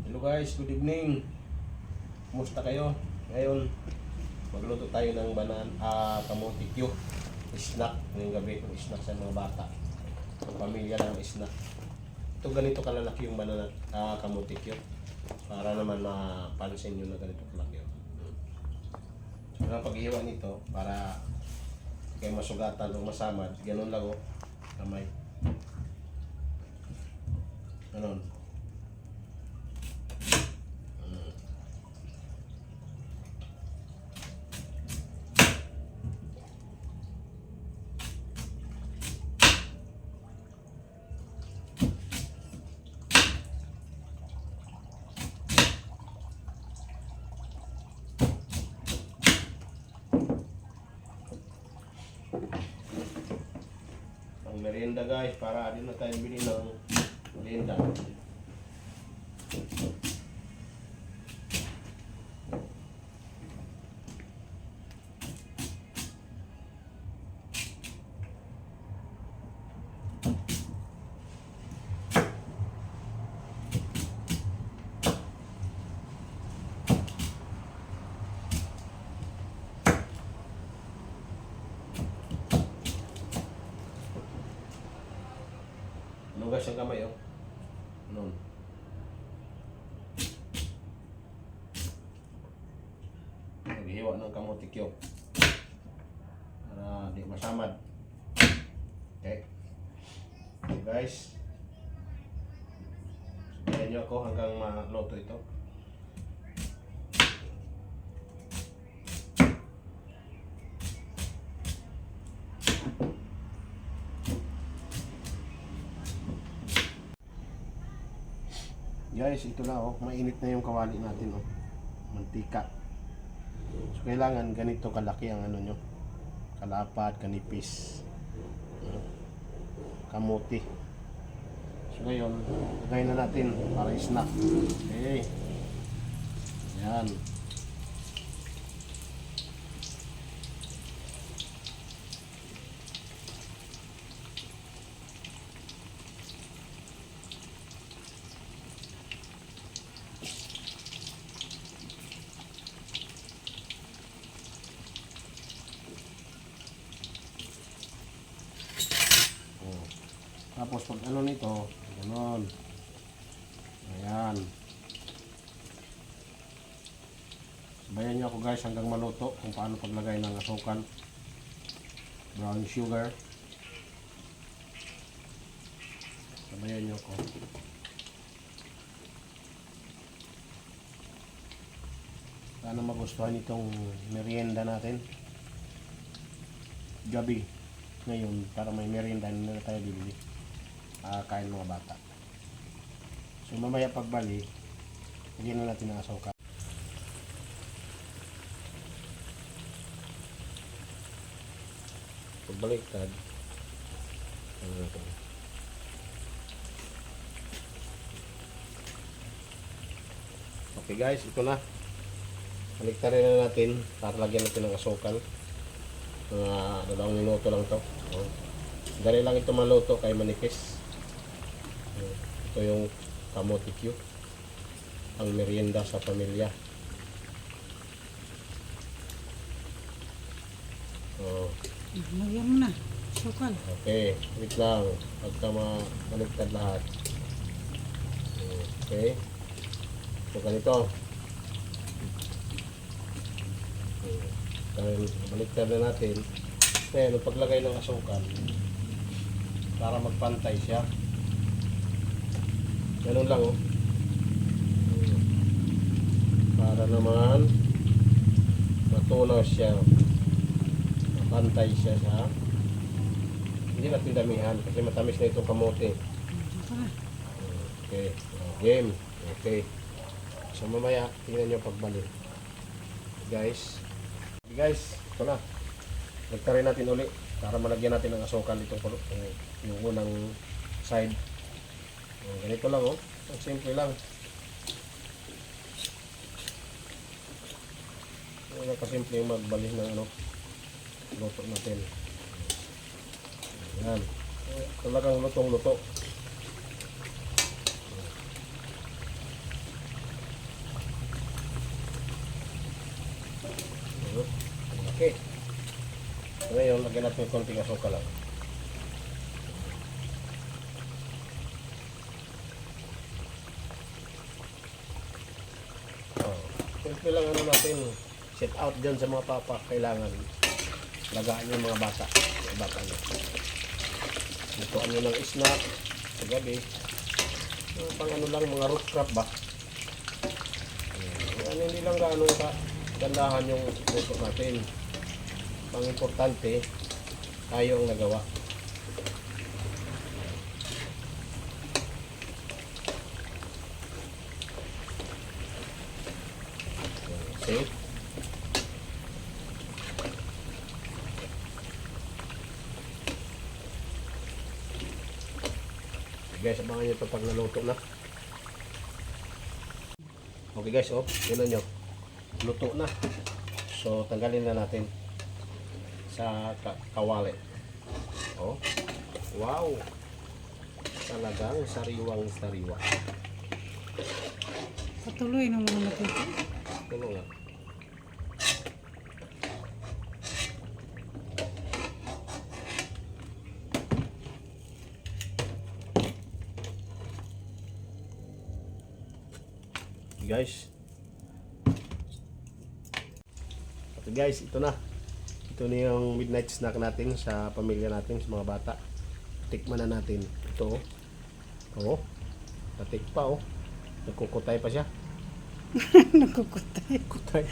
Hello guys, good evening. Kumusta kayo? Ngayon, magluto tayo ng kamote Q. Snack ngayong gabi, itong snack sa mga bata. Ang pamilya lang snack. Ito ganito kalalaki yung kamote Q. Para naman mapansin nyo na ganito kalaki. So, ang paghihiwa nito, para kayo masugatan o masamad, ganun lang kamay. Ganun. Ang merienda guys, para din na tayo bili ng merienda. Nugas ang kamay, oh. Nun. Maghihiwa ng kamote Q. Para di masamad. Okay. So guys. Sabihan nyo ako hanggang maluto ito. Guys, ito na mainit na yung kawali natin mantika. So kailangan ganito kalaki ang nyo, kalapat, kanipis, kamuti. So ngayon, lagay na natin para snack. Okay. Yan. Tapos pag nito, gano'n. Ayan. Sabayan nyo ako guys hanggang maluto kung paano paglagay ng asukal, brown sugar. Sabayan nyo ako. Sana magustuhan itong merienda natin. Gabi. Ngayon, para may merienda na tayo bibili. Kain mga bata. So mamaya pagbali, lagyan na natin ang asukal. Pagbaliktad. Okay guys, ito na. Baliktarin na natin para lagyan natin ng asukal. Mga 2 minuto lang to. Dali lang ito maluto kay manipis. Ito yung kamote Q, ang merienda sa pamilya. Lagyan mo na, sukal. Okay, wait lang. Pagka mabaligtad lahat. Okay. So ganito. Baligtad na natin. Kaya paglagay ng asukal, para magpantay siya. Ganun lang para naman matunaw siya, mapantay siya sa hindi natin damihan kasi matamis na itong kamote. Okay, game. Okay, so mamaya tingnan nyo pagbalik guys. Ito na, nagtarin natin uli para malagyan natin ng asukal itong yung unang side. Ganito lang ang simple lang. Nakasimple yung magbalih ng luto natin. Yan. Talagang lutong luto. Okay. Ngayon, lagyan natin yung konting asukal lang. Oh. Simple lang ano natin, set out dyan sa mga papa, kailangan lagaan yung mga bata. Yung bata nyo. Lutuan nyo ng snack sa gabi. Pang ano lang, mga root crop ba? Ano, hindi lang gaano gandahan yung luto natin. Pang importante, tayo ang nagawa. Okay. Guys, abangan nyo ito pag naluto na. Okay guys, oh, yun nyo. Luto na. So, tanggalin na natin sa kawali. Oh, wow. Talagang sariwang sariwa. Patuloy na muna natin. Tulong nga. Guys. Okay guys, ito na. Ito na yung midnight snack natin sa pamilya natin, sa mga bata. Tikman na natin. Ito. Oh. Natik pa oh. Nagkukutay pa siya. Nagkukutay. Kutay.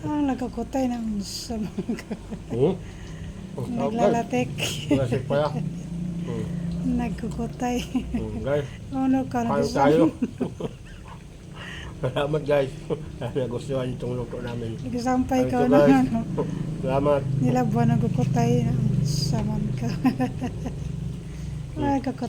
Nagkukutay naman sa mga Hmm? Oh, naglalatik. Nasik pa yan. Nagkukutay. Guys, Ano ka na kain tayo. Salamat guys. Nagustuhan itong luto namin. Nagsampay ka Thank you, na guys. ano. Salamat. Nilabuan nagkukutay. Saman ka. Nagkukutay.